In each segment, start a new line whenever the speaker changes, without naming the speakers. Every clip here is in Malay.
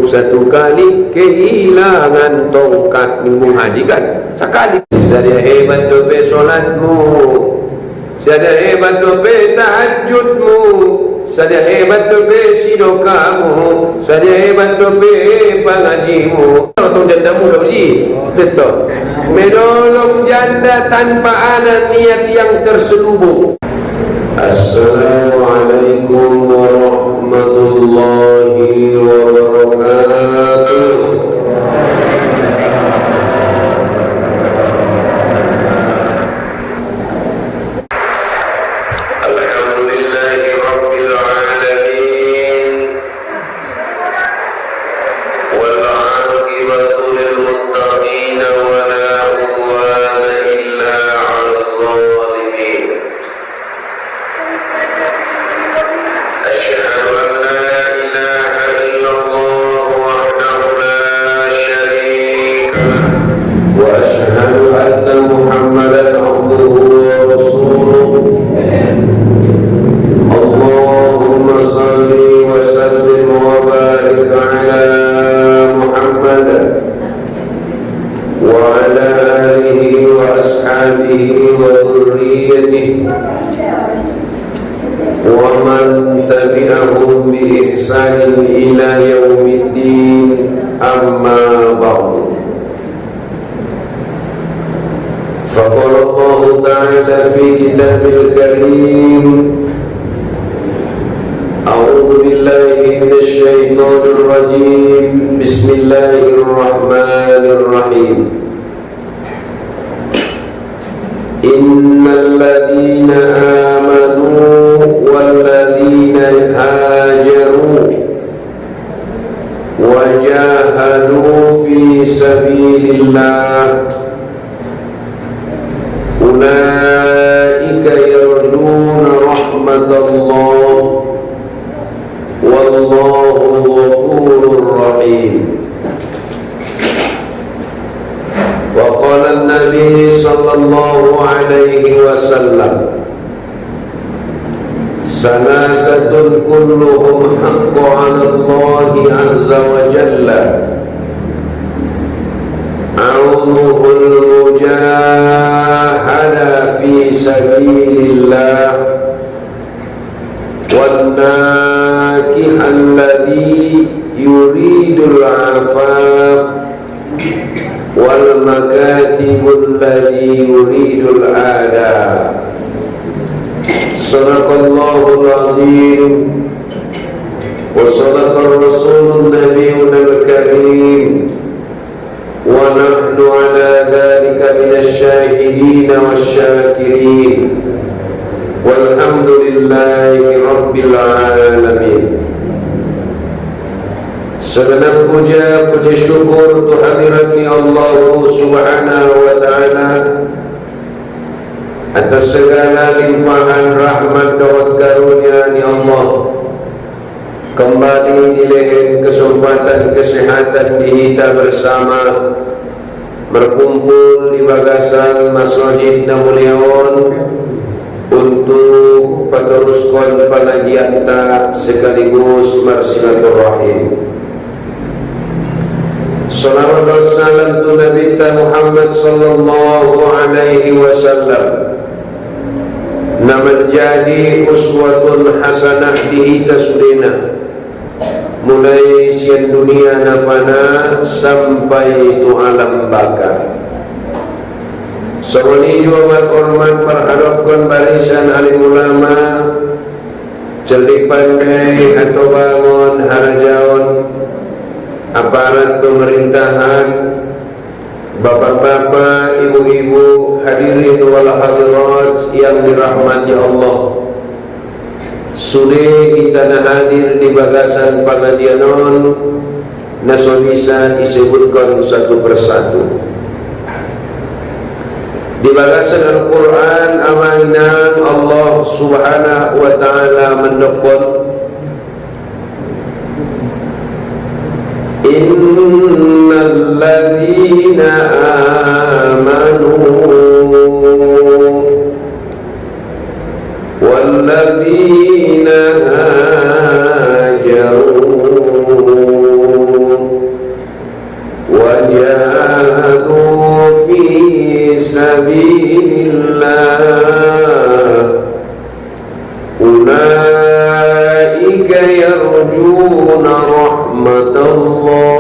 satu kali kehilangan tongkat minggu haji kan sekali. Saya hebat dope solatmu, saya hebat dope tahajudmu, saya hebat dope sidokamu, saya hebat dope pengajimu. Tolong jandamu dah uji, betul. Menolong janda tanpa ada niat yang terselubung. Assalamualaikum warahmatullahi wabarakatuh. Alhamdulillahi rabbil alamin, wal aqibatu lil muttaqin wa la udwana illa 'alal zalimin. أشهد أن لا إله إلا الله وحده لا شريك له وأشهد أن محمدا عبده ورسوله. اللهم صل وسلم وبارك على محمد وعلى آله وأصحابه وذريته ومن تبعهم بإحسان إلى يوم الدين. أما بعد، فقال الله تعالى في كتابه الكريم: أعوذ بالله من الشيطان الرجيم، بسم الله الرحمن الرحيم. إن الذين آمنوا والذين هاجروا وجاهدوا في سبيل الله أولئك يرجون رحمة الله والله غفور رحيم. وقال النبي صلى الله عليه وسلم: ثلاثة كلهم حق على الله عز وجل: عونه المجاهدة في سبيل الله، والناكح الذي يريد العفاف، والمكاتب الذي يريد الآداء. صدق الله العظيم وصدق الرسول النبي الكريم، ونحن على ذلك من الشاهدين والشاكرين، والحمد لله رب العالمين. Segenap puja syukur kehadiratnya Allah Subhanahu wa Ta'ala atas segala limpahan rahmat dan karunia Allah. Kembali dilihat kesempatan kesehatan kita bersama berkumpul di bagasan Masjid Namuliawan untuk meneruskan pengajian ta sekaligus bersilaturahim. Salawat dan salam tu Nabi Muhammad sallallahu alaihi wasallam na menjadi uswatun hasanah di kita sudena mulai sian dunia na fana sampai tu alam baka. Sawani juga berhormat berhadapkan barisan alim ulama, cerdik pandai atau bangun harajawan, aparat pemerintahan, bapak-bapak, ibu-ibu, hadirin wal hadirat yang dirahmati Allah. Sudah kita nak hadir di bagasan pengajianon, naso bisa disebutkan satu persatu. Di bagasan Al-Quran amanah Allah Subhanahu wa Ta'ala mendokon innal ladzina amanu wal ladzina hajaru sabilillah ulaika yarjuna rahmatallah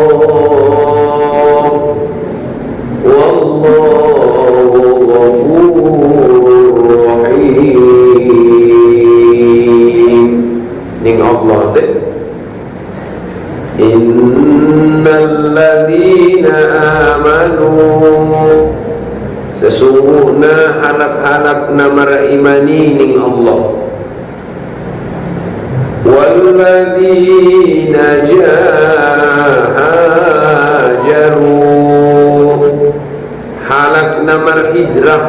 wallahu ghafurur rahim. Ning Allah tu innal ladzina amanu sesungguhnya halak-halak namara imani ning Allah walladzina jahajaru halak namar hijrah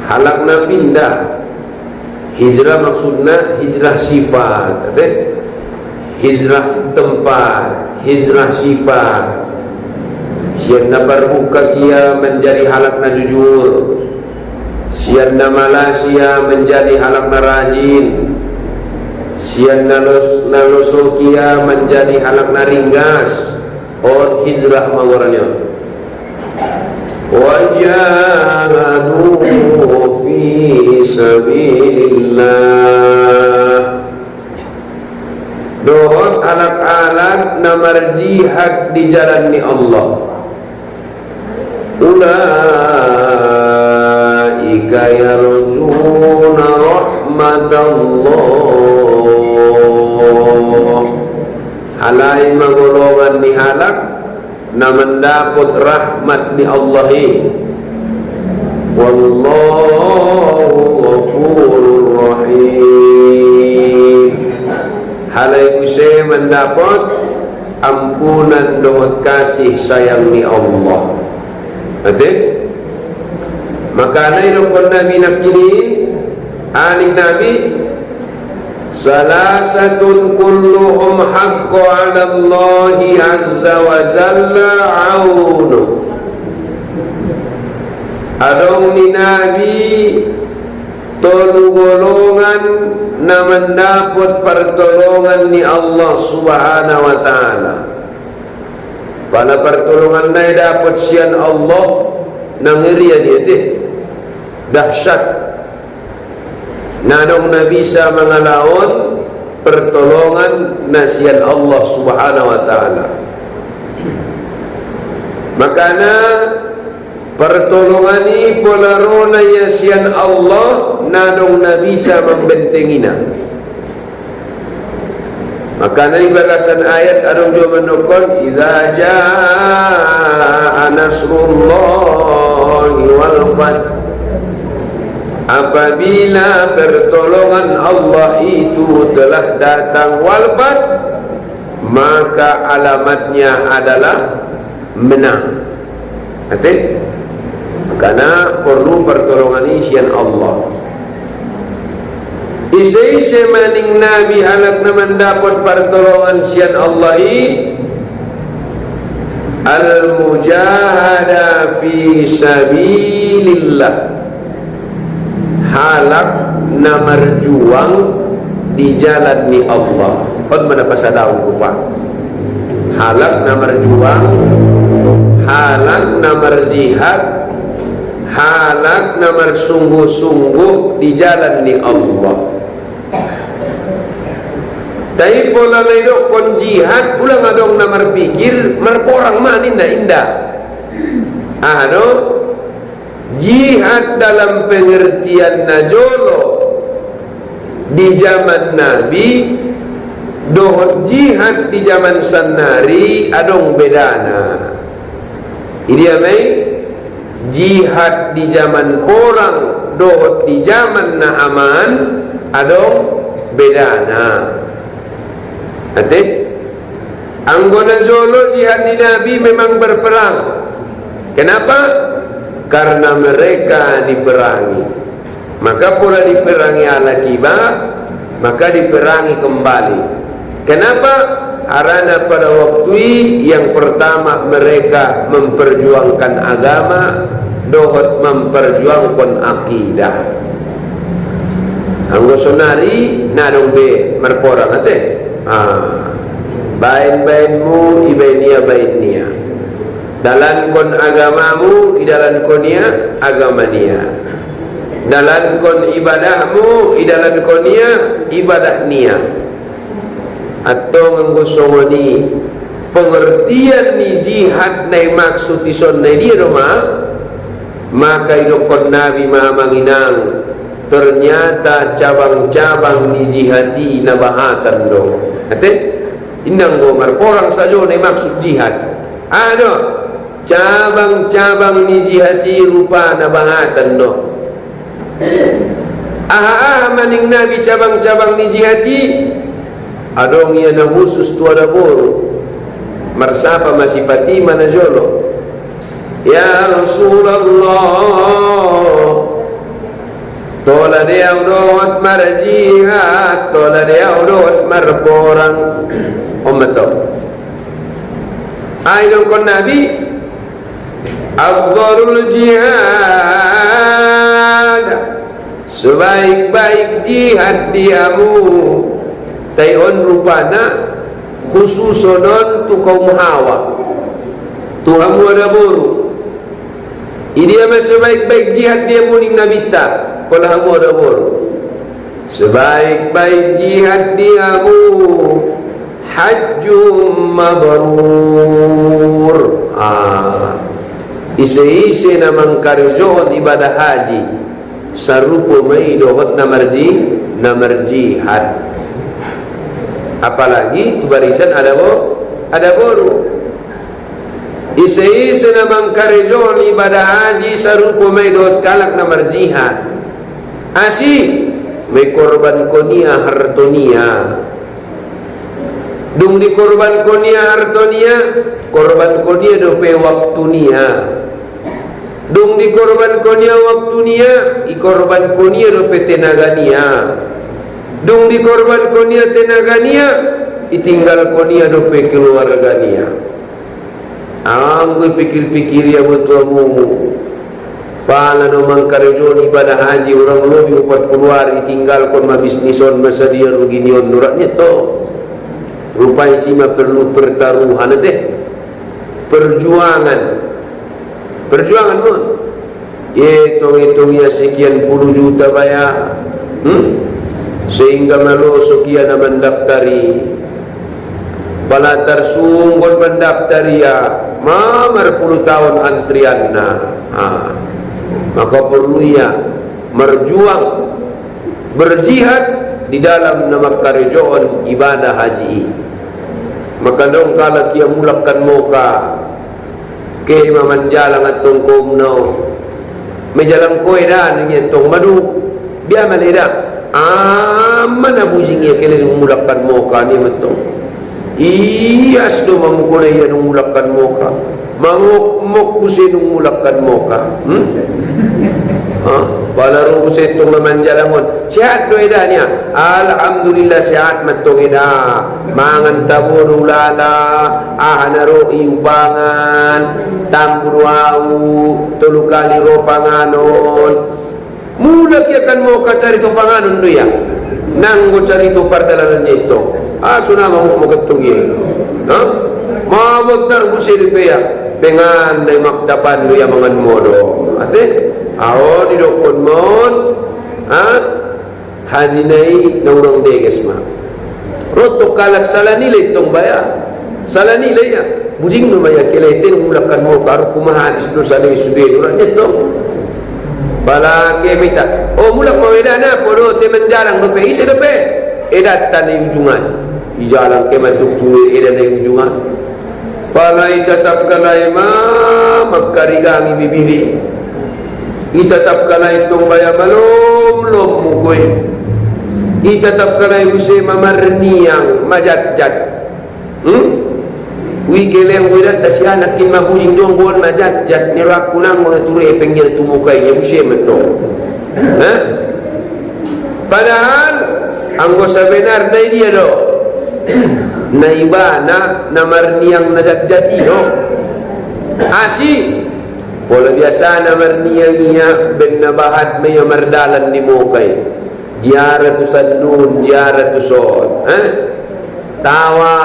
halak na pindah hijrah maksudnya hijrah sifat hijrah tempat, hijrah sifat. Sian na berbuka kia menjadi halak na jujur, sian na Malaysia menjadi halak na rajin, sian na loso kia menjadi halak na ringgas. On hijrah mawurnya. Wajahadu fi sabilillah dohot alak-alak namar jihad di jalan ni Allah ulaika yarjuna rahmatallah halai magolongan ni halak na mendapot rahmat ni Allah wallahu ghafurur rahim halai usai mendapat ampunan dohot kasih sayang ni Allah. Betul? Maka anai nukun Nabi nakinin aning Nabi salasatun kulluhum haqqo ala Allahi azza wa jalla aunu adong ni Nabi tolu golongan na mendapat pertolongan ni Allah subhanahu wa ta'ala. Pada pertolongan na dapat sian Allah nangirian itu dahsyat na dong na bisa mengalaon pertolongan na sian Allah subhanahu wa ta'ala. Makana pertolongan ini polarona ya sian Allah nadong na bisa membentengina. Maka dari balasan ayat adong juga menukon idza jaa nasrullahi wal fath apabila pertolongan Allah itu telah datang wal fath maka alamatnya adalah menang. Betul? Karena perlu pertolongan isian Allah. Isai maning Nabi halak na mendapat pertolongan sian Allah al-mujahada fi sabilillah halak na merjuang di jalan ni Allah. Kon mana pasadaw ko pa halak na merjuang halak na merjihad halak na mersungguh-sungguh di jalan ni Allah. Tapi pola medok kon jihad ulang adong na marpikir marporang manin na indah. Ano jihad dalam pengertian najolo di zaman Nabi dohot jihad di zaman sanari adong bedana. Ini amai jihad di zaman orang dohot di zaman na aman adong bedana. Ate anggota jolo jihad di Nabi memang berperang. Kenapa? Karena mereka diperangi. Maka pula diperangi ala kiba, maka diperangi kembali. Kenapa? Karena pada waktu yang pertama mereka memperjuangkan agama, dohot memperjuangkan akidah. Anggo sonari nadong be merporang ate. Bain-bainmu ibainia bainia. dalan kon agamamu idalan konia agamania, dalan kon ibadahmu idalan konia ibadah nia. Atau menggosongoni pengertian ni jihad nai maksud ison nai dia doma, maka idokon Nabi manginang ternyata cabang-cabang ni jihadi nabahatan do. Ate indang gomar orang saja nai maksud jihad. Ada cabang-cabang ni jihadi rupa nabahatan do. Maning Nabi cabang-cabang ni jihadi adong ia na khusus tu ada boro marsapa masih pati mana jolo. Ya Rasulullah, tola dia udot marjihad, tola dia udot marporang ummato. Aidon kon Nabi afdalul jihad, sebaik-baik jihad diamu tayon rupana khususonon tu kaum Hawa Tuhan mu ada boru ini ama sebaik-baik jihad dia muning Nabi tak kalau hamu ada boru sebaik-baik jihad dia mu hajjum mabrur isi-isi namang karjohon ibadah haji sarupo mai dohot namar jihad. Apalagi tu barisan ada boru isi namang karejon ibadah haji sarupo may dot kalak na marjihad asi may korban konia hartonia dung di korban konia hartonia korban konia dope waktunia dung di korban konia waktunia i korban konia dope tenagania dung di korban konia tenagania itinggal konia dope keluargania. Anggo pikir-pikir ya betuamu pala no mangkarejon ibadah haji orang lobi upat keluar itinggal kon mabisnison masadia ruginion nuratnya to rupai sima perlu pertaruhan teh perjuangan mon hitung ya sekian puluh juta bayar sehingga malosok ia na mendaftari pala tersunggon mendaftari ya mamar puluh tahun antrian maka perlu ia merjuang berjihad di dalam nama karejoon ibadah haji. Maka dong kala kia mulakkan moka ke mamanjalang atong kumno mejalang koe dan ngentong madu biya maneda mana bujing ia kele mulakkan moka ni matong iyas do mamukuna iya nung mulakkan moka mamuk kusi nung mulakkan moka balaro kusi itong mamanjalangon sehat do edanya alhamdulillah sehat matong eda mangan tabur ulala ahanaro iubangan tambur wau tolu kali ro panganon mulak ya kan moka cari to panganon do ya nanggo cari to pardalanan ito suna mau ketunggi mawag kusi dipeya pengan day makdapan do ya mangan modo ate di dokon mon hazinai naurang deges ma roto kalak salah nilai tong baya salah nilai ya bujing no maya keleten mulakan mo karu kumahadis no sanay sude duran nito bala ke mita mulak maweda na podo te menjarang no pe ise do pe edat tanay ujungan ijalang ke matuktuwe edat tanay ujungan bala itatap kalay ma magkarigangi bibili itatap kalay itong baya malom-lom mukoy itatap kalay usay mamarniyang majat-jat wikeleng widat tasya nakin mabujing doang buwan majat-jat nirak kunang mga turi penggil tumukay niya usay mato padahal ang sa benar na dia do na iba na marniyang najat-jati no asi pola biasa na marniyang ben nabahat may mardalan ni mukay diara tu sandun diara tu son tawa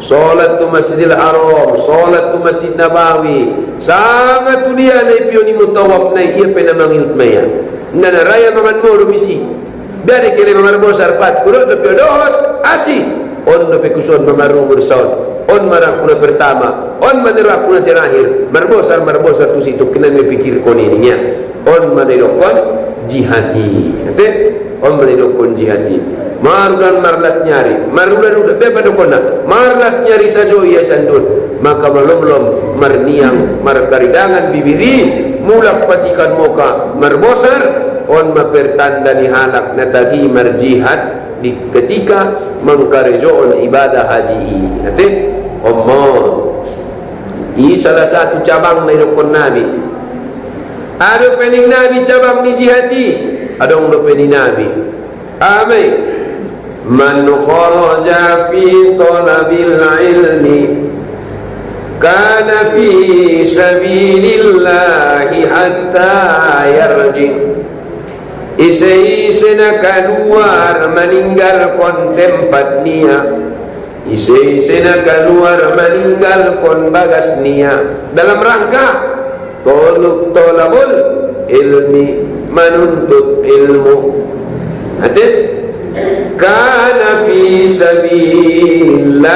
solat tu Masjidil Haram, solat tu Masjid Nabawi, sangat tu dia na ipion ni mutawab na iya pe namang yut maya na raya mangan mo misi biar kele mamarbo sarpat kurut do piodot asi on do pe kuson mamaru bersaud on marah kuna pertama on manera kuna terakhir marbosar tu situ kena me pikir koninya on manelokon jihati ate on manelokon jihati marudan marlas nyari marudan udah beba dokona marlas nyari sajo ia sandun maka belum marniang markaridangan bibiri mulak patikan moka marbosar on mapertanda ni halak natagi marjihad di ketika mengkarejoon ibadah haji ate ini salah satu cabang dari rukun Nabi. Ada pening Nabi cabang ni jihati, ada orang pening Nabi. Amin. Man kharaja fi talabil ilmi kana fi sabilillahi hatta yarji. Isi nak keluar meninggalkan tempat niat. Isi nak keluar meninggalkan bagas niat dalam rangka tolabul ilmi, menuntut ilmu. Hati kana fi sabilillah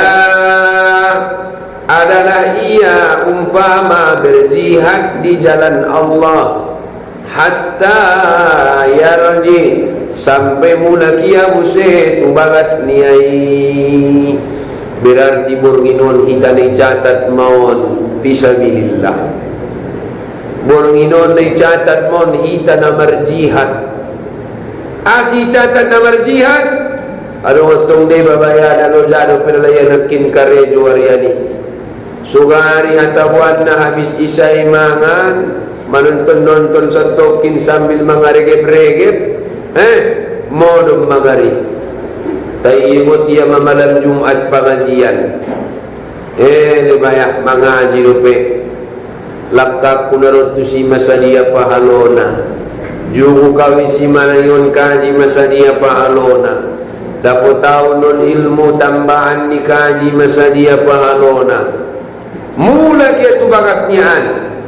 adalah ia umpama berjihad di jalan Allah hatta yarji sampai mula kia buse tu bagas niai berarti bornginon hitane catat maun fisabilillah bornginon ni catat maun hitana marjihad asi catat na marjihad ada otong de babaya dalo jado penalaya nakin karejo ariani sugari hatabuan na habis isay mangan menonton sentokin sambil mengaregep-regep modum magari tayo tiya mamalam Jumat pengajian lebayah mengaji rupe lakak kunarot tu si masadia pahalona jugu kawi si manayon kaji masadia pahalona dapat tahu non ilmu tambahan ni kaji masadia pahalona mula kia tu bagasnyaan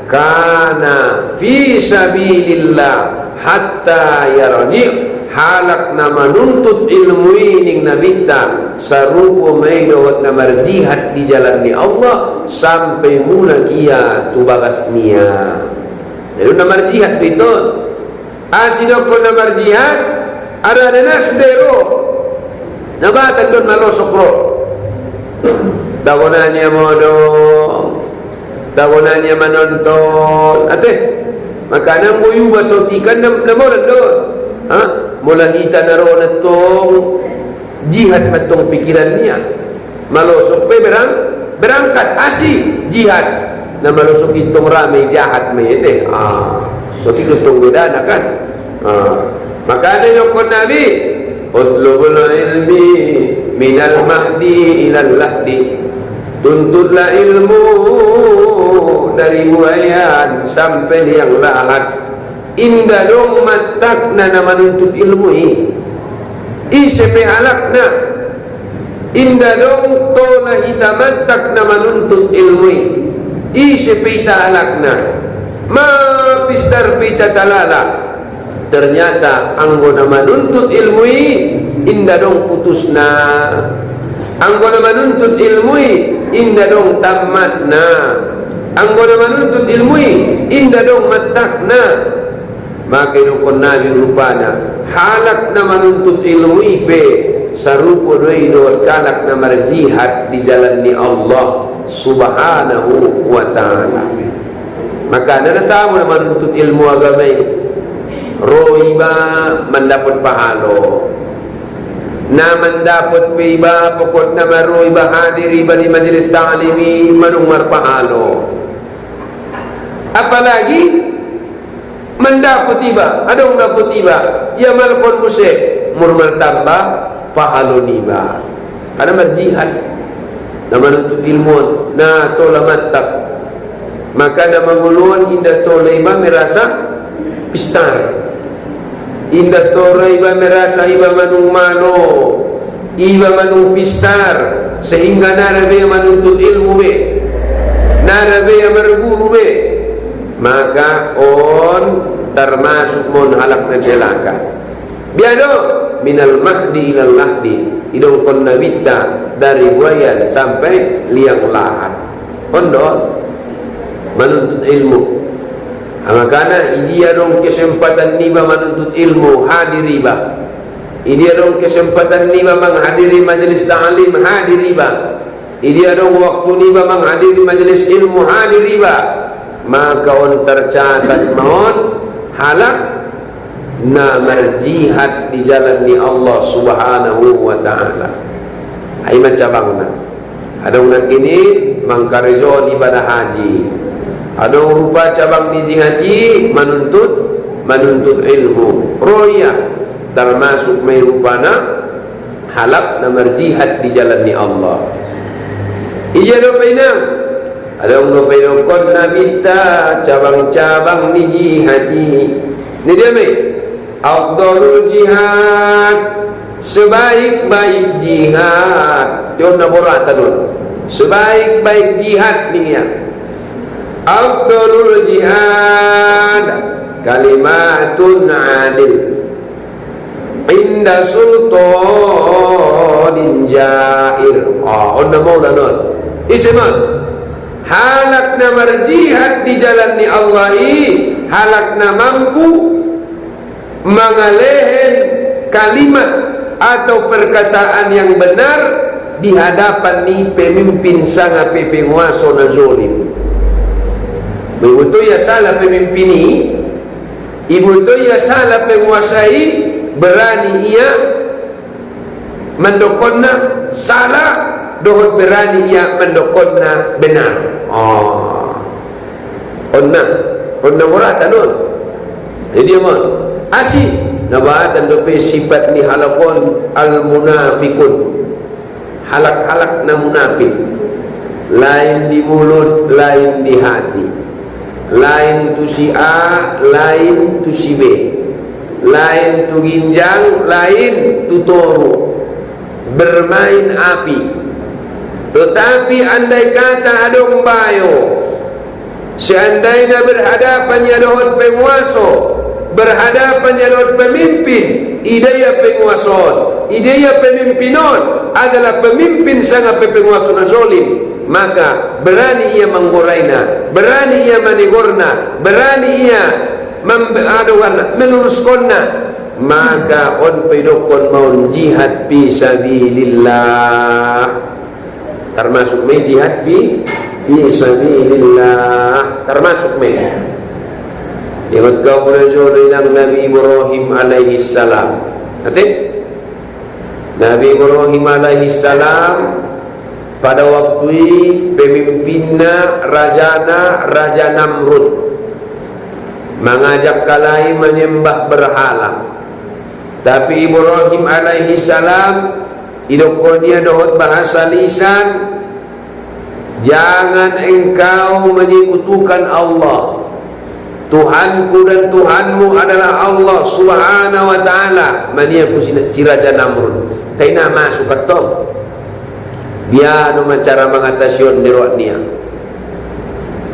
kana fi sabilillah hatta yarji halak na menuntut ilmu ini nabita sarupo maidot na marjihad di jalan ni Allah sampai mula kia tu bagas niya lalu na marjihad betul asinok ko na marjihad ada na sudero nabatan doon malosokro dagonannya modong dagonannya menonton ate maka nang buyu basotikan na moran doon ha mula kita naroon itong jihad matong pikiran niya malosok pe berangkat asi jihad na malosok itong ramay jahat may ite so tinutong bedana kan maka nilokon Nabi utlubul ilmi minal mahdi ilal lahdi tuntutlah ilmu dari buayan sampai liang lahat inda dong matak na menuntut ilmu sepe halak na inda dong tola hitamatak na menuntut ilmu sepe ita halak na mapistar pita talala ternyata anggo na menuntut ilmu inda dong putus na anggo na menuntut ilmu inda dong tamat na anggo na menuntut ilmu inda dong matak na maka rukun Nabi rupana halak na menuntut ilmu ibe sarupo doido talak na marjihad di jalan ni Allah subhanahu wa ta'ala maka nanatawa na menuntut ilmu agama roiba mendapat pahalo na mendapat iba pokok na maroiba hadir iba di majelis ta'limi manumar pahalo apalagi mendapat tiba ada orang dapat tiba ia malakon musik murmal tambah pahalo niba karena berjihad na menuntut ilmu na tola matak maka na manguluan inda tola iba merasa pistar inda tola iba merasa iba manung mano iba manung pistar sehingga narabe menuntut ilmu be, narabe berguru be, maka on termasuk mon halak na celaka. Biado minal mahdi ilal lahdi, idong kon nabita dari buayan sampai liang lahat. Ondo menuntut ilmu. Makanya dia dong kesempatan niba menuntut ilmu hadiriba. Dia dong kesempatan niba menghadiri majelis ta'lim hadiriba. Dia dong waktu niba menghadiri majelis ilmu hadiriba. Maka on tercatat mohon halak na merjihad di jalan ni Allah Subhanahu wa taala. Ai macabangna. Ada orang kini mangkarejo ibadah haji. Ada rupa cabang di zihati menuntut ilmu. Roya termasuk mai rupana halak na merjihad di jalan ni Allah. Iya do painang. Ada orang painang kon nabita cabang-cabang di zihati. Ni dia mai. Afdalul jihad, sebaik-baik jihad. Tiada borak tanun. Sebaik-baik jihad ni ya. Afdalul jihad kalimatun adil inda sultanin jair. Onda mau danon. Isman halak na berjihad di jalan ni Allah halak na mampu mengalehen kalimat atau perkataan yang benar di hadapan ni pemimpin sangat penguasa na zolim. Ibu tu ya salah pemimpini, ibu tu ya salah penguasai, berani ia mendokonna salah, dohot berani ia mendokonna benar. Onna murah tanun. Jadi apa? Asyik nabatan dope sifat ni halakon al munafikun. Halak-halak na munafik. Lain di mulut, lain di hati. Lain tu si A, lain tu si B, lain tu ginjang, lain tu toru, bermain api. Tetapi andai kata adong bayo, seandainya berhadapan ya dohot penguasa, berhadapan ya dohot pemimpin, idaya penguasa, idaya pemimpinon adalah pemimpin sangat penguasa na zolim, maka berani ia menggorainya, berani ia menegurna, berani ia meluruskannya, maka on pedokon mau jihad fi sabilillah, termasuk me jihad fi sabilillah, termasuk me yang kau belajar dengan Nabi Ibrahim alaihi salam. Nanti Nabi Ibrahim alaihi salam pada waktu pemimpinnya Raja Namrud mengajak kalai menyembah berhala. Tapi Ibrahim alaihi salam idokonya dohot bahasa lisan, jangan engkau menyekutukan Allah. Tuhanku dan Tuhanmu adalah Allah Subhanahu wa ta'ala. Maniaku si Raja Namrud taina masuk katong dia nama cara mengatasi dirwatnya.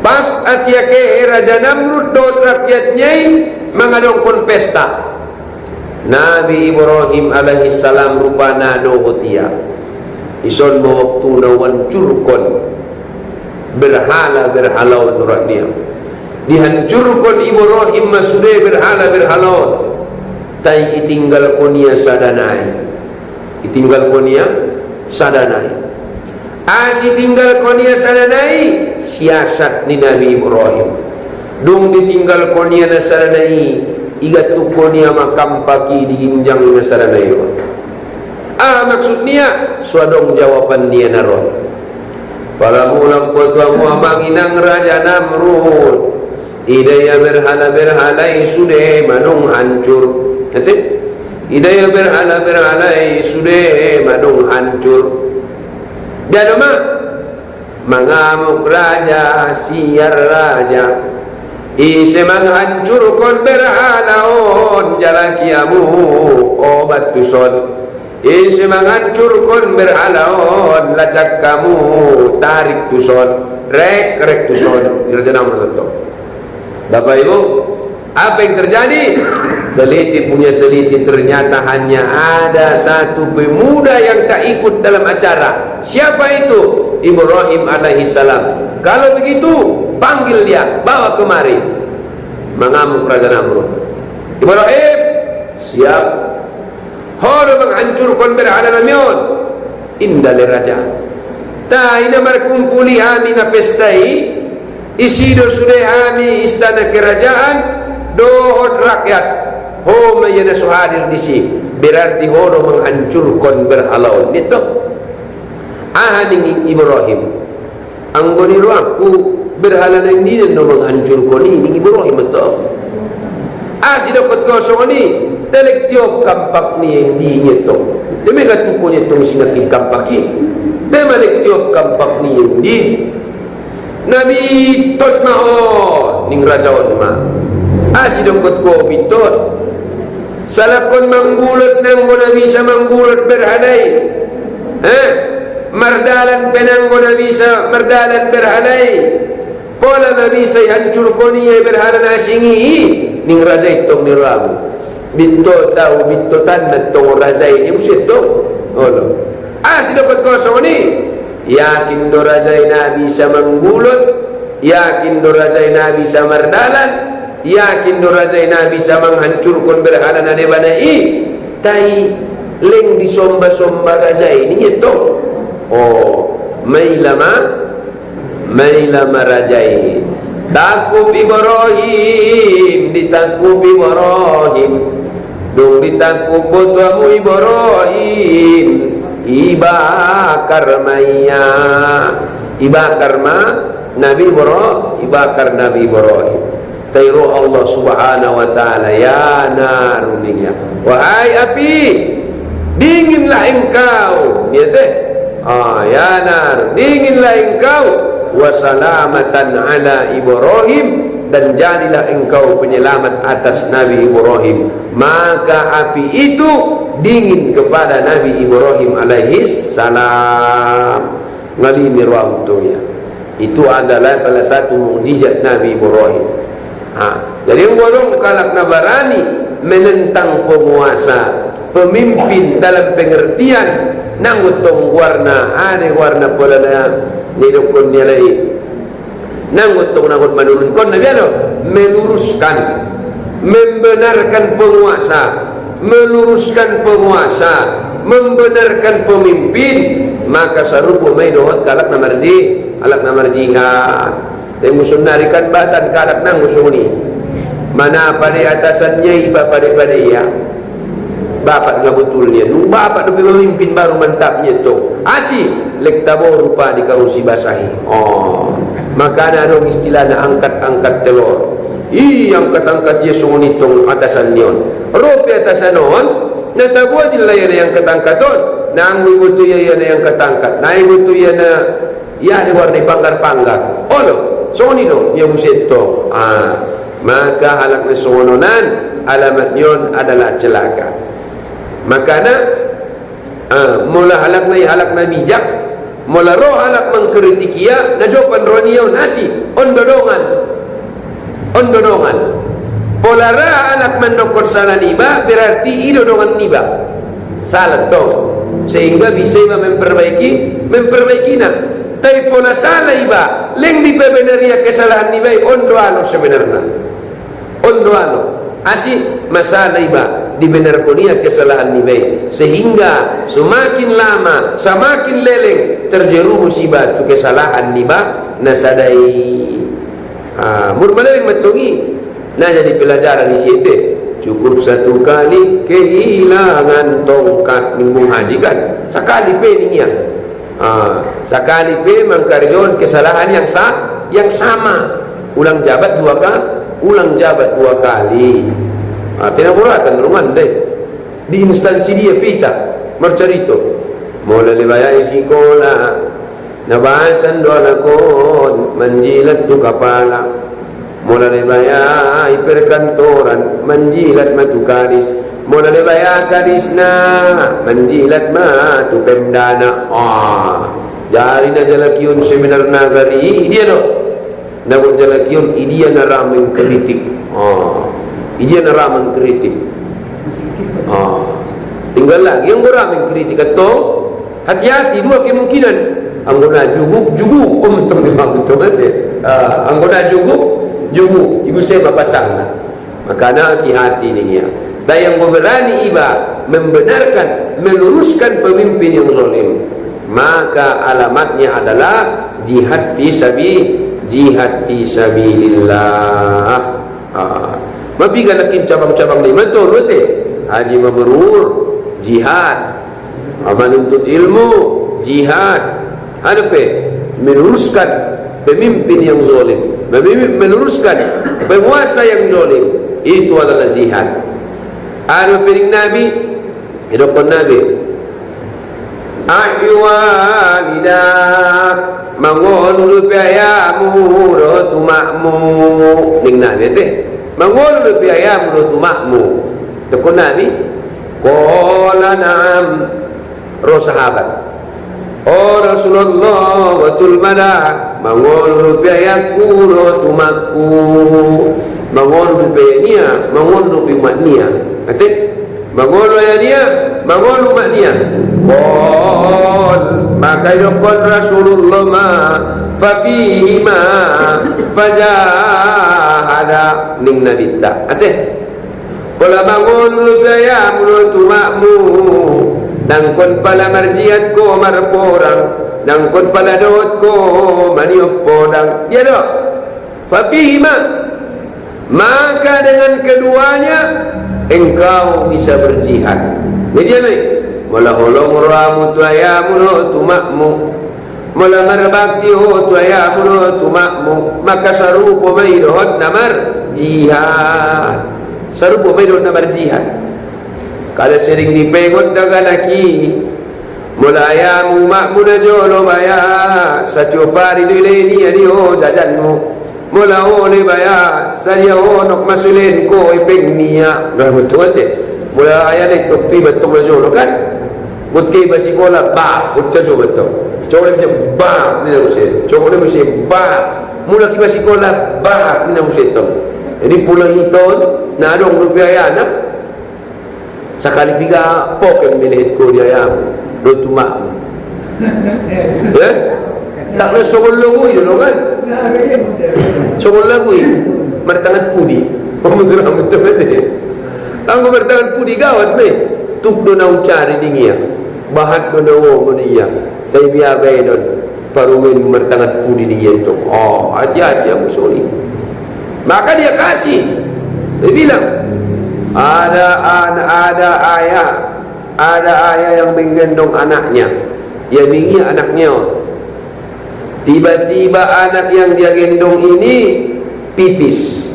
Pas atiake Raja Namrud dot rakyatnya mengadongkon pesta. Nabi Ibrahim alaihi salam rupana dohotia ison waktu na wancurkon berhala nuratnya. Dihancurkan Ibrahim masude berhala tai itinggal konia sadanai, itinggal konia sadanai. Asi tinggal konia sadanai siasat ni Nabi Ibrahim. Dung ditinggal konia na sadanai igatu konia makam paki diinjang na sadanai. Maksudnya suadong jawaban dia naron. Para mulang kutuamu amanginang Raja Namrud idaya berhala-berhalai sudah manung hancur. Nanti idaya berhala-berhalai sudah manung hancur. Dan mengamuk raja, siar raja, ise menghancurkan berhalaon jalan kiamu obat tuson. isi menghancurkan berhalaon lacak kamu tarik tuson rek tuson di Raja Namrud itu. Bapak Ibu, apa yang terjadi? Teliti ternyata hanya ada satu pemuda yang tak ikut dalam acara. Siapa itu? Ibrahim alaihissalam. Kalau begitu panggil dia, bawa kemari. Mengamuk Raja Namrud. Ibrahim siap. Horo menghancurkan berhala namion. Indah le raja. Ta ina markumpuli kami na pestai. Isido sudah kami istana kerajaan. Dohod rakyat. Ho mayana suhadir di si. Berarti horo menghancurkan berhala nito. Ahading Ibrahim. Anggoni aku berhala ini no menghancurkan ini Ibrahim itu. Asidokot kosong ni. Telek tiop kampak ni yang diingat tu. Demi katukunya tu sinakin kampaki. Demi lek tiop kampak ni yang di. Nabi tot mao ning rajaon ma. Asidokot ko bitot. Salakon manggulat nang mo nabi sa manggulat berhalay. Mardalan penang mo nabi sa mardalan berhalay. Pola nabi say hancur ko niya berhalan asingi. Ning raja itong niramu. Binto tahu bintotan natong raja ini mesti itu. Olo. Sidokot kosong ni. Yakin do raja Nabi bisa menggulut, yakin do raja Nabi bisa merdalan, yakin do raja Nabi bisa menghancurkan berhala na banai. Tai leng disomba-somba raja ini itu. Oh, mailama raja ini. Takub Ibrahim, ditakub Ibrahim. Dong ditakub botuamu Ibrahim. Iba karmaya. Iba karma Nabi Ibrahim. Iba kar Nabi Ibrahim. Tairu Allah subhanahu wa ta'ala. Ya naruninya. Wahai api, dinginlah engkau. Ya teh. Ya nar, dinginlah engkau. Wasalamatan ala Ibrahim, dan jadilah engkau penyelamat atas Nabi Ibrahim. Maka api itu dingin kepada Nabi Ibrahim alaihis salam. Ngalimir waktunya. Itu adalah salah satu mukjizat Nabi Ibrahim. Jadi yang bolong kalak nabarani menentang penguasa, pemimpin dalam pengertian nanggutong warna warna pola na nidukun niya lagi nanggutong menurunkan nabi meluruskan, membenarkan penguasa, meluruskan penguasa, membenarkan pemimpin. Maka sarupo may dohot kalak na marji, alak na marjihan. Tayo musun narikan batan kalak nang musun ni. Mana pada atasannya iba pada iya. Bapak nggak betul niya. Nung bapak tu pemimpin baru mantapnya tu. Lek tabo rupa di karusi basahi. Maka ada dong istilah na angkat-angkat telur. Angkat-angkat yesu nitong atasan niyon. Rupi atasan noon, natabo din la yan yang katangkaton. Nang buto yan yang katangkat. Nang buto yan na yan warna panggar-panggar. Olo, so nito yung musito. Maka halak na suununan, alamat yon adalah celaka. Makana mula halak na bijak, mula roh halak mengkritikia, na jawapan roh niyaw nasi ondodongan. Polara halak mendokot salah niba berarti idodongan niba salah to, sehingga bisa memperbaiki na. Tapi pola salah iba leng di bebenaria kesalahan niba ondoano sebenarnya ondoano masalah iba dibenarkan ia kesalahan nibai, sehingga semakin lama semakin leleng terjerumus iba tu kesalahan niba nasadai murmaleng matungi na jadi pelajaran di situ. Cukup satu kali kehilangan tongkat menghajikan sekali pe niya sekali pe mengkaryon kesalahan yang sama ulang jabat dua kali. Tinapuratan ruman deh di instansi dia pita marcarito mula libayay sikola nabatan doon ako manjilat tu kapala mula libayay perkantoran manjilat matukaris mula dibayar kadisna menjilat ma tu pemdana jari na jalakiun seminar nagari dia no namun jalakiun idia nara mengkritik idia nara mengkritik tinggal lagi yang orang mengkritik atau hati-hati dua kemungkinan anggona jugu betul memang betul anggona jugu ibu saya berpasang makanya hati-hati ni ya. Dan yang berani iba membenarkan, meluruskan pemimpin yang zalim, maka alamatnya adalah jihad fi sabilillah. Mabi galakin cabang-cabang ni betul haji mabrur jihad, menuntut ilmu jihad, ada meluruskan pemimpin yang zalim, meluruskan penguasa yang zalim, itu adalah jihad. Ada piring Nabi, hidupkan Nabi. Ahwalidak mangol ayamu rotu makmu ning Nabi teh. Mangol ayamu rotu makmu. Hidupkan Nabi. Qala na'am ro sahabat. Rasulullah watul madah mangol ayaku rotu makku. Mangol nia, mangol umat nia. Kata mangolo ya dia, mangolo mak dia. Maka yaqul Rasulullah ma fa fihi ma fajahada ning nabita. Kata kala mangolo gaya mulut makmu dan kon pala marjiat ko marporang dan kon pala dot ko maniop podang. Dia dok. Fa fihi maka dengan keduanya engkau bisa berjihad. Jadi apa? Mula holong ramu tu ayamu tu makmu, mula marbakti tu ayamu tu makmu. Maka sarupo maidot namar jihad. Sarupo maidot namar jihad. Kalau sering dipegot daga laki, mula ayamu makmu na jolo baya. Satyo pari dileni adio jajanmu. Mula oleh baya saya onok masulin ko ipeng niya dah betul mula ayah ni topi betul betul kan buat basi kola ba ucap betul coba je ba ni usir coba ni mesti ba mula basi kola ba ni usir tu jadi pula hiton na dong rupiah na sekali tiga pok milih ko dia yang do tumak tak ada sokol lagui dulu kan sokol lagui bertangan pudi pemenggeram betul-betul kalau bertangan pudi gawat tuk dona ucari dingia bahat dona wo dia saya biar don parumin bertangan pudi dingia tu hati-hati yang musoli maka dia kasih dia bilang ada ayah yang menggendong anaknya dia bingi anaknya tiba-tiba anak yang dia gendong ini pipis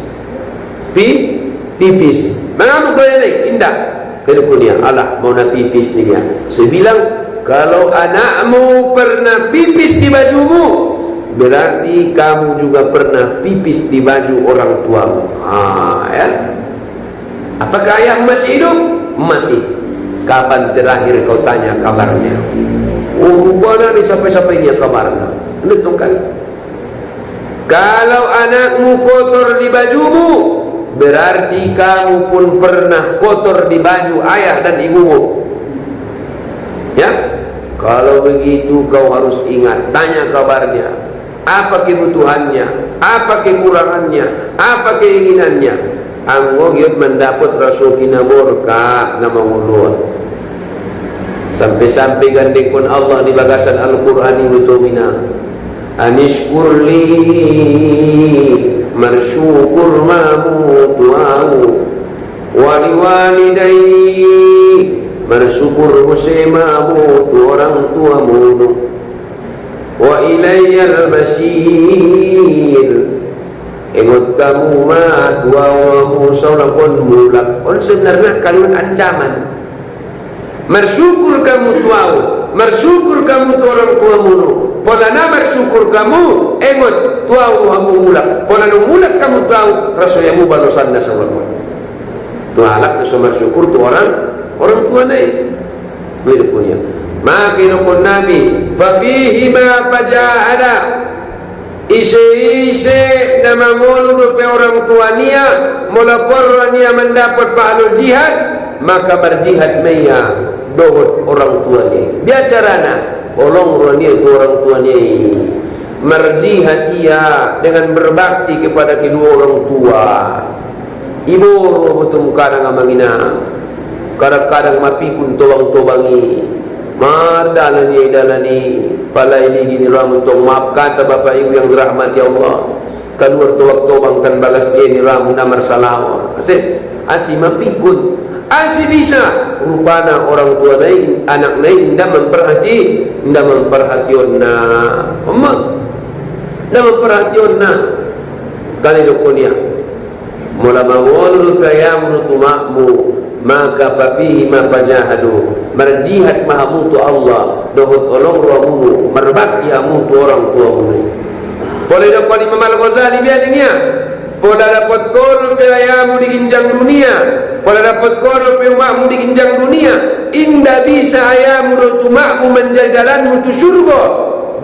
mengamuk doa ni indah kedunia Allah mau nak pipis dia saya bilang kalau anakmu pernah pipis di bajumu berarti kamu juga pernah pipis di baju orang tuamu ya. Apakah ayah masih hidup? Masih. Kapan terakhir kau tanya kabarnya? Mana ni sampai-sampai dia kabarnya? Betul kan? Kalau anakmu kotor di bajumu, berarti kamu pun pernah kotor di baju ayah dan ibumu. Ya? Kalau begitu kau harus ingat, tanya kabarnya. Apa kebutuhannya? Apa kekurangannya? Apa keinginannya? Anggo yut mendapat rasul kinaborka nama ulun. Sampai-sampai gandeng pun Allah di bagasan Al-Qur'ani utumina. Anishkurli marsyukur mamutu'ahu wali walidai marsyukur musemamu tu orang tuamu wa ilayyal masir ingat kamu ma tuamu seorang pun mulak on sebenarnya kalimat ancaman marsyukur kamu tuamu marsyukur kamu tu orang tuamu pola na bersyukur kamu engot tuau kamu mulak pola no mulak kamu tahu rasanya mu balosan na sa tu halak na sumber syukur tu orang tua naik bila punya makin kun nabi fa fihi ma faja'ala isi nama mulu pe orang tua nia mula porra nia mendapat pahala jihad maka berjihad maya dohot orang tua ni biacarana olong nia itu orang tua ni merjihad ia dengan berbakti kepada kedua orang tua ibu betul kadang amangina kadang-kadang mapikun tobang-tobangi dalani palai ini gini ramu tong maaf kata bapak ibu yang dirahmati Allah keluar tobang-tobang tan balas dia ni ramu namar salawat asi mapikun asi bisa rupana orang tua naik anak naik ndak memperhationna ndak memperhationna kali dokunia mula mawulu kayamru tumakmu maka fafihi ma fajahadu merjihad mahamutu Allah dohut olong ruamunu merbakti hamutu orang tua munu boleh dapat Imam Al-Ghazali biadingnya boleh dapat kono pelayamu di ginjang dunia boleh dapat kono pemakmu di ginjang dunia indah bisa ayamu dotumakmu menjagalanmu tu surga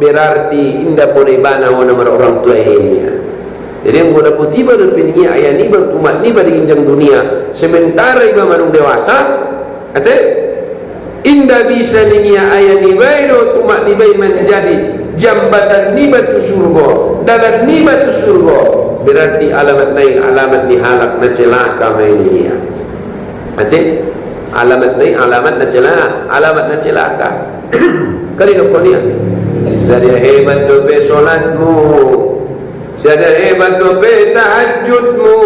berarti indah boleh bana nama orang tua ini. Jadi yang muda putih baru pilihnya ayah ni berumat ni pada ginjang dunia. Sementara ibu manung dewasa, kata indah bisa ni ayah ni bayu umat ni bayu menjadi jambatan ni batu surga, dalam ni batu surga. Berarti alamat ni halak na celaka main ni. Kata alamat na celaka. Kali nak kau ni, saya hebat dobe solatmu. Sada hebat dobe tahajudmu,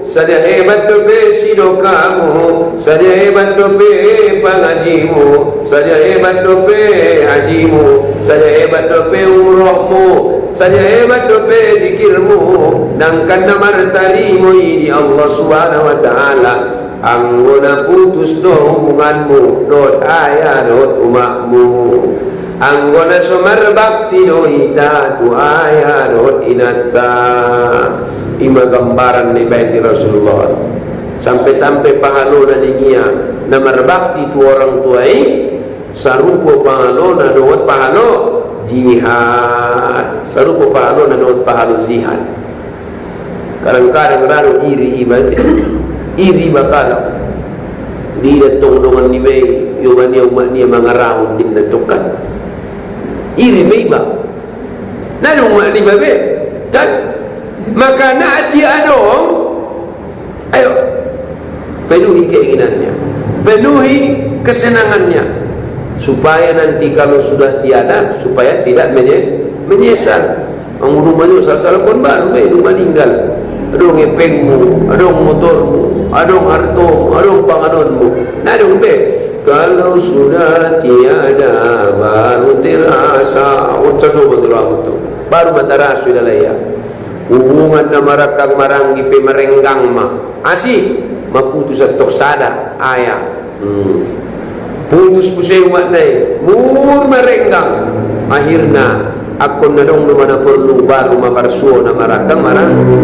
sada hebat dobe sidokamu, sada hebat dobe pengajimu, sada hebat dobe hajimu, sada hebat dobe umrohmu, sada hebat dobe zikirmu, dan karena martalimu di Allah Subhanahu Wa Taala, anggona putus do hubunganmu, dot ayah dot umakmu. Anggona sumar bakti do ita tu ayah dot inata ima gambaran ni baiti Rasulullah sampai-sampai pahalo na dingia na marbakti tu orang tuai sarupo pahalo na dot pahalo jihad sarupo pahalo na dot pahalo jihad kadang-kadang raro iri bakala di datong dongan ni bay yuman umat niya mga rahon din natukan iri meiba nanu umat ni babe dan maka naati adong ayo penuhi keinginannya penuhi kesenangannya supaya nanti kalau sudah tiada supaya tidak menyesal ang rumahnya salah pun baru meninggal adong epengmu adong motormu adong hartomu adong pangadonmu nadong be kalau sudah tiada baru terasa baru matara sudah layak hubungan na marakang maranggi pe merenggang ma asih maputus at toksada ayah putus pusay umat na mur merenggang akhirnya akon na dong lumana perlu baru mamarsuo na marakang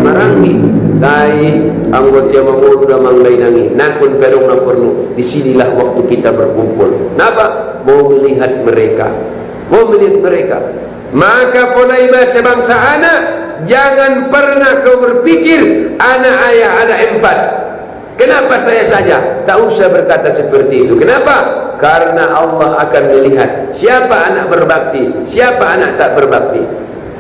maranggi dai anggot yang mengulu dan manglay nangi nakon perong na perlu disinilah waktu kita berkumpul napa mau melihat mereka maka polai bahasa bangsa anak jangan pernah kau berpikir anak ayah ada empat kenapa saya saja tak usah berkata seperti itu kenapa karena Allah akan melihat siapa anak berbakti siapa anak tak berbakti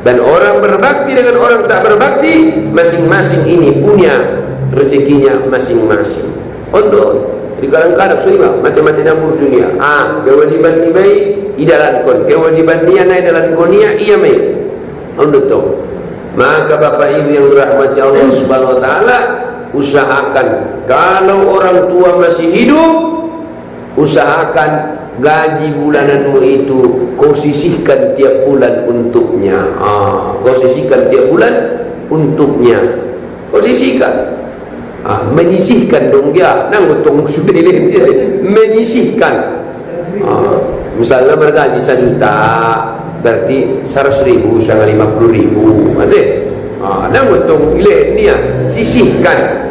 dan orang berbakti dengan orang tak berbakti masing-masing ini punya rezekinya masing-masing ondo di kadang-kadang sudah macam-macam dapur dunia kewajiban ni baik idalan kewajiban dia naik dalam dunia ia baik ondo tu maka bapak ibu yang dirahmati Allah Subhanahu Wa Taala usahakan kalau orang tua masih hidup usahakan gaji bulananmu itu kau sisihkan tiap bulan untuknya kau sisihkan tiap bulan untuknya kau sisihkan menyisihkan dong dia nang utong sudah dia menyisihkan misalnya bergaji 1 juta berarti 100.000 sama 50.000 maksud nang utong dia sisihkan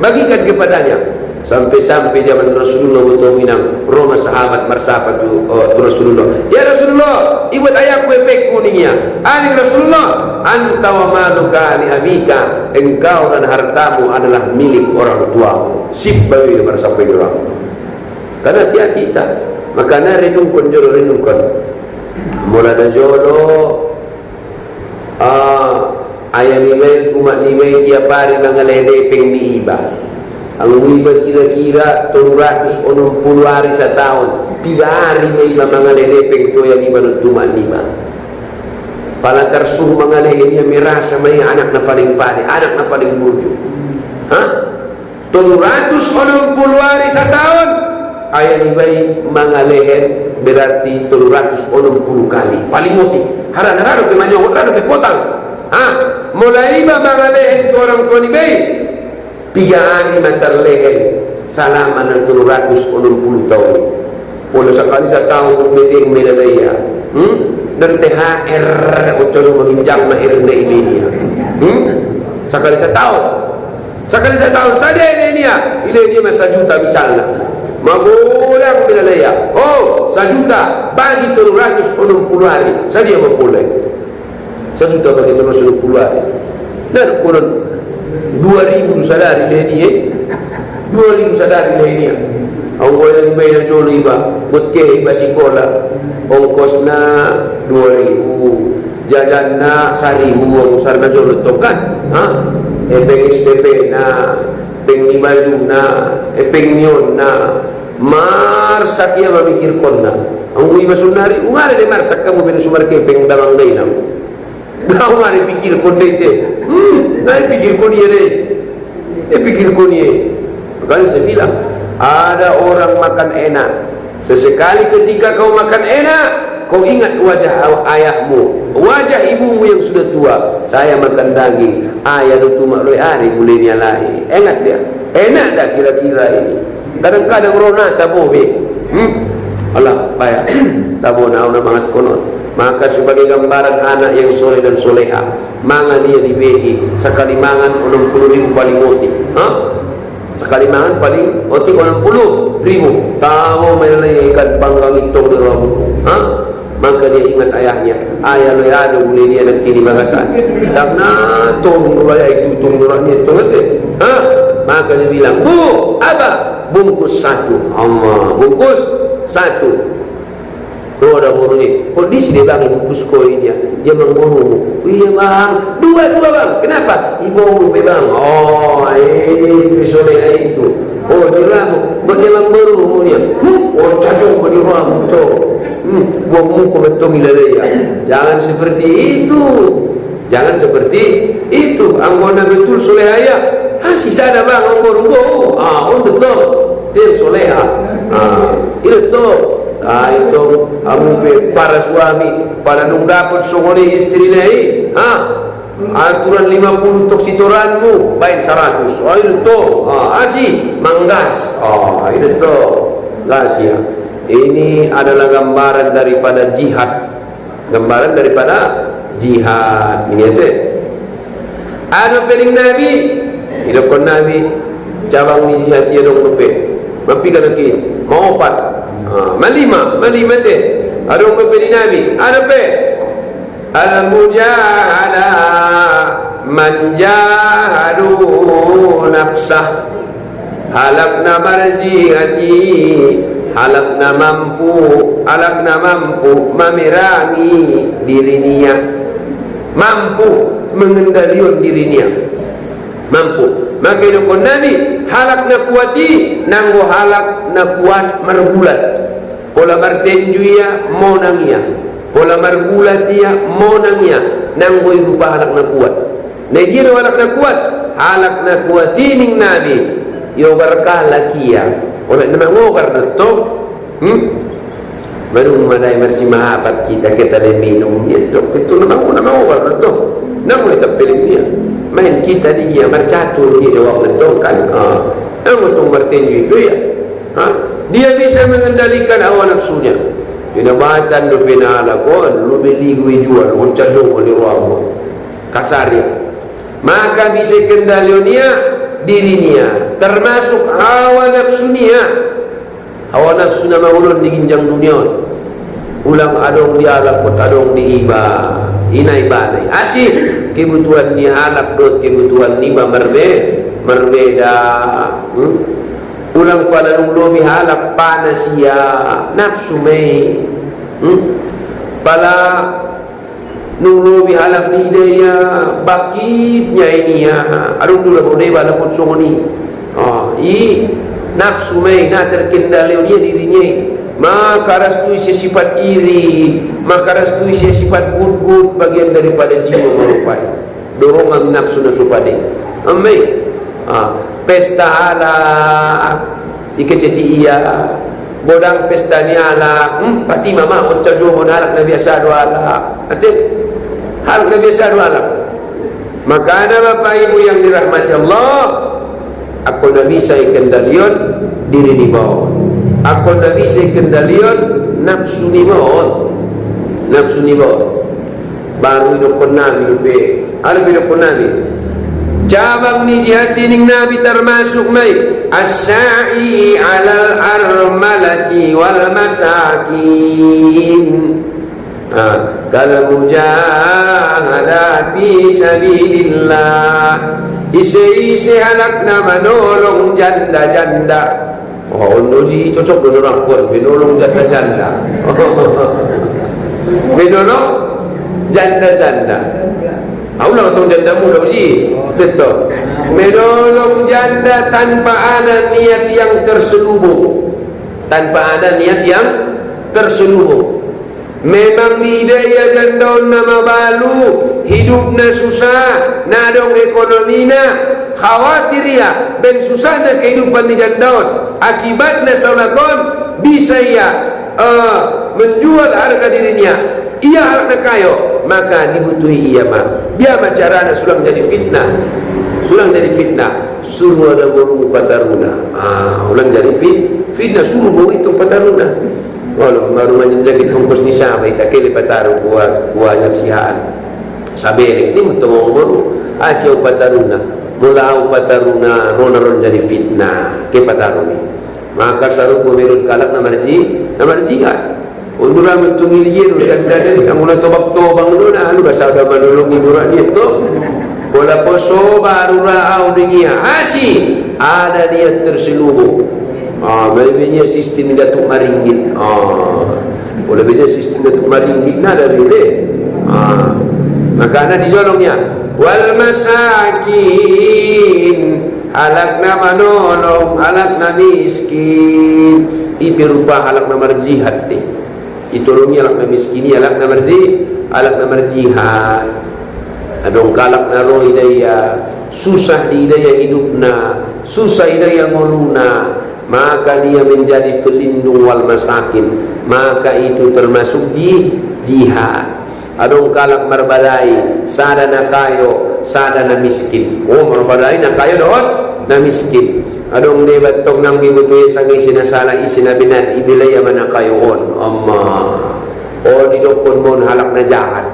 bagikan kepadanya Sampai-sampai zaman Rasulullah betul minang rumah sahabat marsapat tu Rasulullah. Ya Rasulullah, ibu ayahku epek kuningnya. Ani Rasulullah, anta wa maluka li abika, engkau dan hartamu adalah milik orang tuamu. Sip bawi lebar sampai orang. Karena hati-hati kita, makanya renungkan jolo renungkan. Mula da jolo ayah nimay umat nimay tiap hari mangalede peng diiba. Ang uiba kira-kira 360 hari sa taon, 3 hari may mga lelepeng to yan iba ng tuman-iba. Palatarsuh mga lehe niya mirasa may anak na paling pali, anak na paling budyo. Ha? 360 hari sa taon, ayan iba'y mga lehen, berarti 360 kali. Palimuti. Haran-haran, pimanyo, haran, pipotang. Ha? Mula iba mga lehen to orang tuan iba'y, 3 hari materlehen selama 360 tahun. Pula sekali sa tahun meeting melalaya. Dan THR ucap menginjak na irna ini. Sekali sa tahun. Sekali sa tahun saja ini dia. Ile dia mas 1 juta misalnya. Magulang melalaya. Oh, 1 juta bagi 360 hari. Saja memulai. 1 juta bagi 360 hari. Dan kurang 2.000 sadari leni 2.000 sadari leni ang goya ni bay na jolo iba gutke iba sikola ongkos na 2.000 jajan na 1.000 ang usar na jolo to kan peng SPP na peng ibaju na peng nyon na marsak ya mamikir kon na ang iba sunari ungari de marsak kamu benusumar ke peng damang dainam Bagaimana hari pikir kon deh, nai pikir kon ye deh, pikir kon ye. Makanya saya bilang, ada orang makan enak. Sesekali ketika kau makan enak, kau ingat wajah ayahmu, wajah ibumu yang sudah tua. Saya makan daging, ayah itu makloi hari mulai nyalai. Enak dia, enak dah kira-kira ini. Kadang-kadang rona tabo be, Allah payah, tabo nauna mangat konon. Maka sebagai gambaran anak yang soleh dan soleha, mangan dia dibehi sekali mangan 60.000 paling oti. Sekali mangan paling oti 60.000. Tahu melai ikan panggang itong diramu. Maka dia ingat ayahnya. Ayah lo ada boleh dia nak kini bagasan. Tak nak tong raya itu tong raya tong itu. Maka dia bilang, bu, apa? Bungkus 1. Allah, bungkus 1. Oh, ada buru ni. Oh, di sini bang, bungkus koi dia. Dia mengburu. Iya bang, dua bang. Kenapa? Ibu bang. Oh, ini istri soleh itu. Oh, di ramu. Dia mengburu dia. Oh, cacok di ramu tu. Buang muka betul ilalaya. Jangan seperti itu. Jangan seperti itu. Anggona betul soleh ayah. Sisa ada bang, mengburu. Betul. Tim soleha. Itu tu. Itu para suami pada nung dapat sungguh istri naik aturan 50 untuk sitoranmu baik 100 itu asih manggas itu lasia. Ini adalah gambaran daripada jihad, gambaran daripada jihad ini aja. Ada pening Nabi hidupkan Nabi cabang ni jihad dia dong lupa mampi kan lagi mau opat malima teh ada orang beri Nabi ada pe al-mujahada man jahadu nafsah halakna marjiati halakna mampu memerangi dirinya, mampu mengendalikan dirinya, mampu. Maka itu Nabi halak na kuati nanggo halak na kuat margulat. Pola martenjuia monangia. Pola margulatia monangia nanggo ibu halak na kuat. Nah dia halak na kuat, halak na kuatining Nabi. Yogar kalakia. Oleh nama ngogar to. Baru madai marsi mahabat kita le minum itu nama ngogar to. Nang boleh tapelin dia. Main kita dia bercatur dia jawab betul kan betul bertinju itu ya dia bisa mengendalikan hawa nafsunya dinabatan do penala kon lu beli gue jual uncajong oleh ramu kasarnya maka bisa kendalionia dirinya, termasuk hawa nafsunya. Hawa nafsu nama ulun di ginjang dunia, ulang adong di alap pot adong di iba inai banai asih kebutuhan ni halap dot kebutuhan ni berbeda. Ulang pada nunglomi halap panasia nafsu mei pala nunglomi halap ni daya bakitnya ini ya adong dulu boleh bala pun songoni i nafsu mei na terkendali dia dirinya. Maka rastui sifat iri, maka rastui sifat good bagian daripada jiwa merupai dorongan nafsu nasupade amai pesta ala ikeceti iya bodang pesta ni ala pati mama otja jo monalak nabi asadu ala ate hal nabi asadu ala. Maka ada bapak ibu yang dirahmati Allah, aku nabi saya kendalion diri di bawah. Aku tak bisa kendalian nafsu ni bawah, nafsu ni bawah. Baru hidup Nabi hidup ada hidup Nabi. Cabang ni jihati ning Nabi termasuk mai as-sa'i 'alal armalati wal masakin. Kal mujahada fi sabilillah. Isi halakna menolong janda-janda. Ji cocok dengan orang pun menolong janda-janda. Menolong janda-janda. Aulah tong janda muda Ji. Betul. Menolong janda tanpa ada niat yang terselubung. Tanpa ada niat yang terselubung. Memang ni daya janda nama balu hidupnya susah, nadong ekonominya khawatir ya ben susahnya kehidupan di janda. Akibatnya saulakon bisa ia menjual harga dirinya. Ia harga kayo, maka dibutuhi ia mah. Biar caranya sulang jadi fitnah. Sulang jadi fitnah. Suruh ada burung pataruna. Ulang jadi fitnah suruh burung itu pataruna. Walau baru menjadi kongkos ni sampai tak kele pataru buahnya sihaan. Sabelek ni mutong baru asio pataruna. Mula pataruna ron jadi fitnah ke pataruni. Maka saru pemerut kalak namarji kan. Untuk ramai tungiliye dan dari kamu tobak-tobang dulu nah lu bahasa agama dulu ngiduran itu. Bola poso baru raau dengia asih ada dia terselubung. Lebihnya sistem Datuk Maringgit. Lebihnya sistem Datuk Maringgit ada boleh. Maka ada dijolongnya wal masakin halakna manolong halakna miskin. Ipi rupa halakna marjihad deh. Itolongi halakna miskin halakna marjihad. Adong kalakna roh hidayah susah di hidayah hidupna susah hidayah ngoluna. Maka dia menjadi pelindung wal masakin. Maka itu termasuk jihad. Adong kalak marbadai sadana kayo sadana miskin. Marbadai na kayo doon na miskin. Adong debat tong nang gibutuy sangi sinasala isinabinan ibilay man kayo on. Di dokon mon halak na jahat.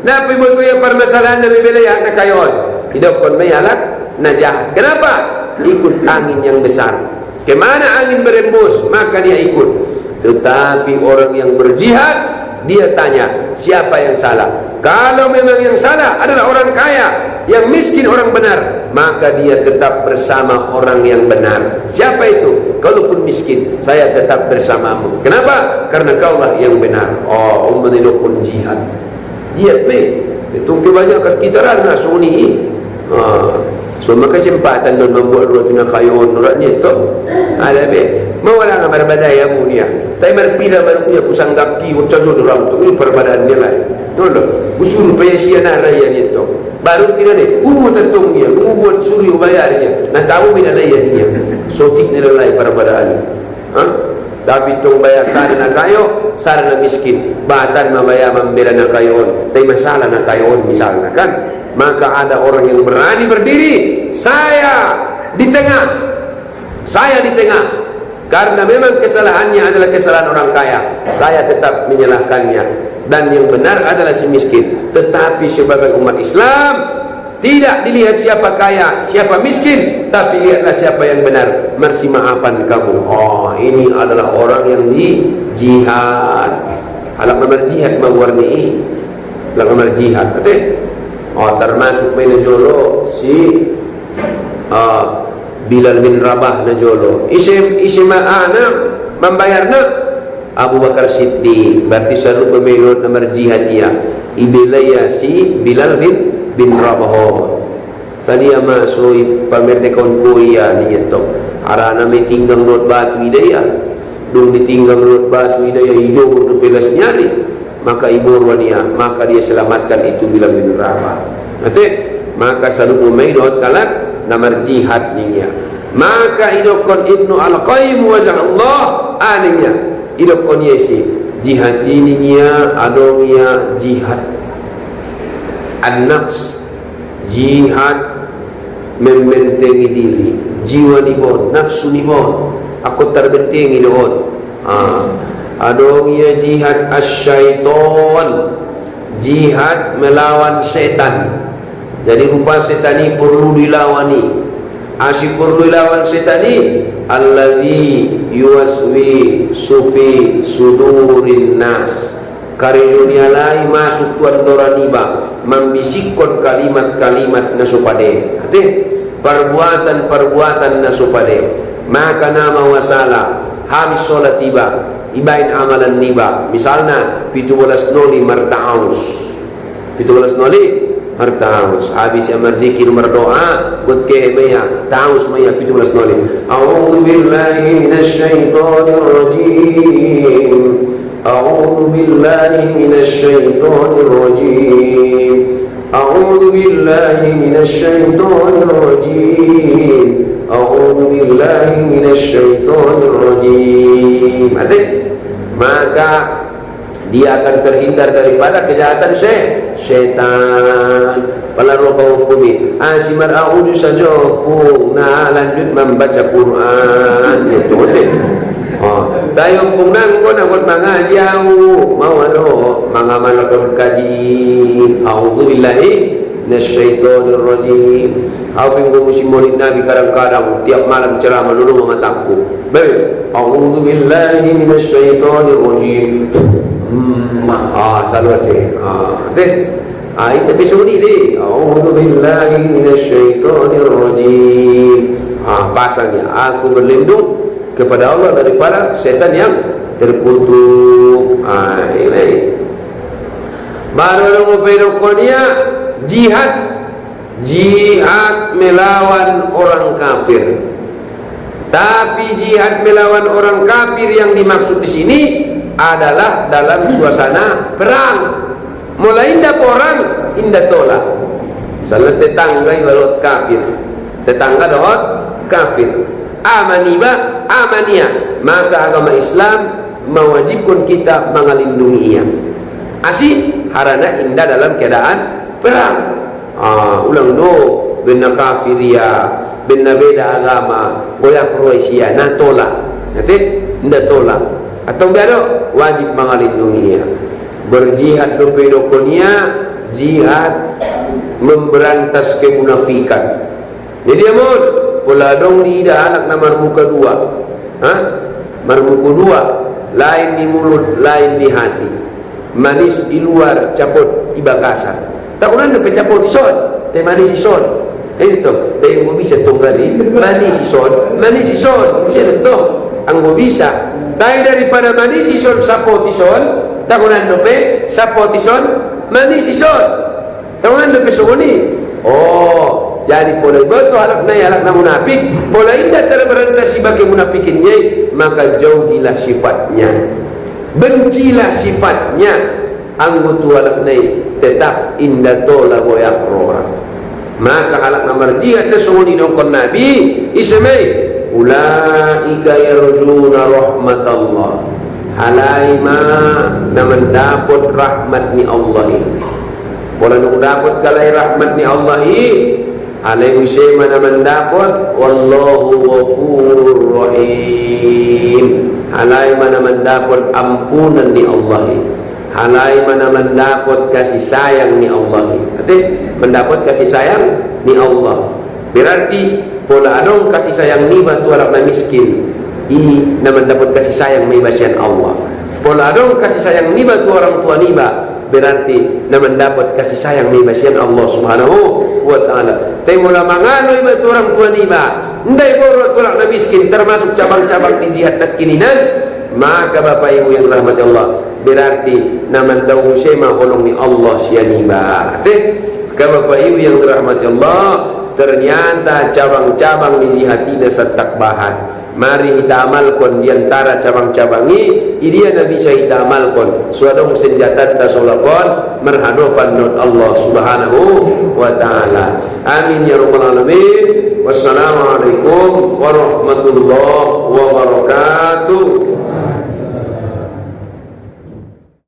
Na pibutuy permasalahan na ibilay na kayo on. Idokon may halak na jahat. Kenapa? Ikut angin yang besar. Kemana angin berembus maka dia ikut. Tetapi orang yang berjihad dia tanya siapa yang salah. Kalau memang yang salah adalah orang kaya, yang miskin orang benar, maka dia tetap bersama orang yang benar. Siapa itu? Kalaupun miskin saya tetap bersamamu. Kenapa? Karena kaulah yang benar. Menelokun jihad. Jihad ni itu kebanyakan kita rana suni. So maka kesempatan don membuat dua tuna kayon nuratnya itu ada be mawala nga marbadaya mo niya tay marpila man niya kusang gapki o tsajo dorang to ini perbedaan nila tolo usuru pa siya na raya nito baru kinane tatong niya umubuat suri o bayar niya na tawo minalaya niya so tik nila lay perbedaan tapi itong bayar sana na kayo sana na miskin batan mamaya membela na kayon tay masalah na kayon misalnya kan. Maka ada orang yang berani berdiri, saya di tengah, karena memang kesalahannya adalah kesalahan orang kaya, saya tetap menyalahkannya, dan yang benar adalah si miskin. Tetapi sebagai umat Islam Tidak dilihat siapa kaya, siapa miskin, tapi lihatlah siapa yang benar. Mersi maafan kamu. Oh, ini adalah orang yang di jihad. Alam nomor jihad mewarnai. Alam nomor jihad. Betul? Oh, termasuk main jolo si Bilal bin Rabah na jolo. Isim ana membayarna Abu Bakar Siddiq. Berarti selalu pemilu nomor jihad dia. Ibilaya si Bilal bin Rabah. Sadia masuk pamer dekon kuya ni to. Arana may tinggang rot batu idaya. Dong ditinggang rot batu idaya hijau untuk pelas nyari. Maka iborwa niya, maka dia selamatkan itu Bilal bin Rabah. Nanti maka selalu pemainot kalat namar jihad niya. Maka idokon Ibnu Al-Qayyim wajah Allah aninya. Idokon yesi jihad niya adonya jihad an-nafs, jihad membentengi diri, jiwa ni bon, nafsu ni bon, aku terbentengi don. Adong ia jihad asyaiton, jihad melawan setan. Jadi rupa setan ini perlu dilawani. Asyik perlu dilawan setan ini alladzi yuwaswi sufi sudurin nas. Karenunya lai masuk tuan doraniba membisikkan kalimat-kalimat nasupade. Hati perbuatan-perbuatan nasupade. Maka nama wasala habis solat tiba ibain amalan niba. Misalnya 17 noli martaus 17 noli martaus habis yang berzikir berdoa buat kehemaya taus maya 17 noli. A'udzu billahi minasyaitonir rajim. A'udzu billahi minasyaitonir rajim. A'udzu billahi minasyaitonir rajim. A'udzu billahi minasyaitonir rajim. Maka dia akan terhindar daripada kejahatan syaitan. Pala roba hukumi asimar a'udzu saja nah lanjut membaca Quran itu betul. Tayo punang ko na kot mengaji au mau ano mangamal ko kaji a'udzu billahi minasyaitonir rajim. Aku pinggu musim maulid Nabi kadang-kadang tiap malam ceramah dulu mengataku baik a'udzu billahi minasyaitonir rajim. Selalu sih itu episode ni a'udzu billahi minasyaitonir rajim. Pasangnya aku berlindung kepada Allah daripada setan yang terkutuk. Ini baru mengupedokonia jihad melawan orang kafir. Tapi jihad melawan orang kafir yang dimaksud di sini adalah dalam suasana perang. Mulai indah orang indah tolak. Misalnya tetangga ibarat kafir, tetangga dohot kafir. Amaniba amania, maka agama Islam mewajibkan kita mengalindungi ia. Asih harana indah dalam keadaan perang. Ulang do benda kafir ya, benda beda agama, goyak Kroasia, nah tolak. Nanti indah tolak. Atau biaro wajib mengalindungi ia. Berjihad dopedokonia, jihad memberantas kemunafikan. Jadi amon pola dong di ida anak na marmuka dua. Marmuka dua, lain di mulut, lain di hati. Manis di luar, capot iba kasar. Takunan na pecapot ison, te manis ison. Ito, te yung bisa tunggali, manis ison, siya ito. Ang bisa. Dahil daripada manis ison, sapot ison, takunan na pe, sapot ison, manis ison. Takunan na pe sumuni. Jadi pola betul anak na munafik, pola indah terberantasi bagi munafikinnya, maka jauhilah sifatnya, bencilah sifatnya. Anggutu anak nai tetap indah tola goyak roha. Maka anak namar jihad na sumuni nongkon Nabi ismai ulaika yarjuna rahmatallah. Halaima na mendapat rahmat ni Allah. Pola nung dapat kalay rahmat ni Allah alaihi syema na mendapat wallahu ghafurur rahim. Alai mana mendapat ampunan ni Allah. halai mana mendapat kasih sayang ni Allah. Arti mendapat kasih sayang ni Allah. Berarti pola adong kasih sayang ni batu anak na miskin. Na mendapat kasih sayang may basian Allah. Pola adong kasih sayang ni batu orang tua ni ba. Berarti na mendapat kasih sayang may basian Allah Subhanahu wa taala. Tay mula manganoy batu orang tua ni ba. Ndai boro tulak na miskin termasuk cabang-cabang di jihad nak kininan. Maka Bapak Ibu yang rahmati Allah, berarti naman daw siya mahulong ni Allah siya niba. Bapak Ibu yang rahmati Allah, ternyata cabang-cabang di jihatina sa takbahan. Mari kita amalkan di antara cabang-cabang ini, dia Nabi saya kita amalkan. Suadong senjata ta solakon merhadapan not Allah Subhanahu wa taala. Amin ya rabbal alamin. Wassalamualaikum warahmatullahi wabarakatuh.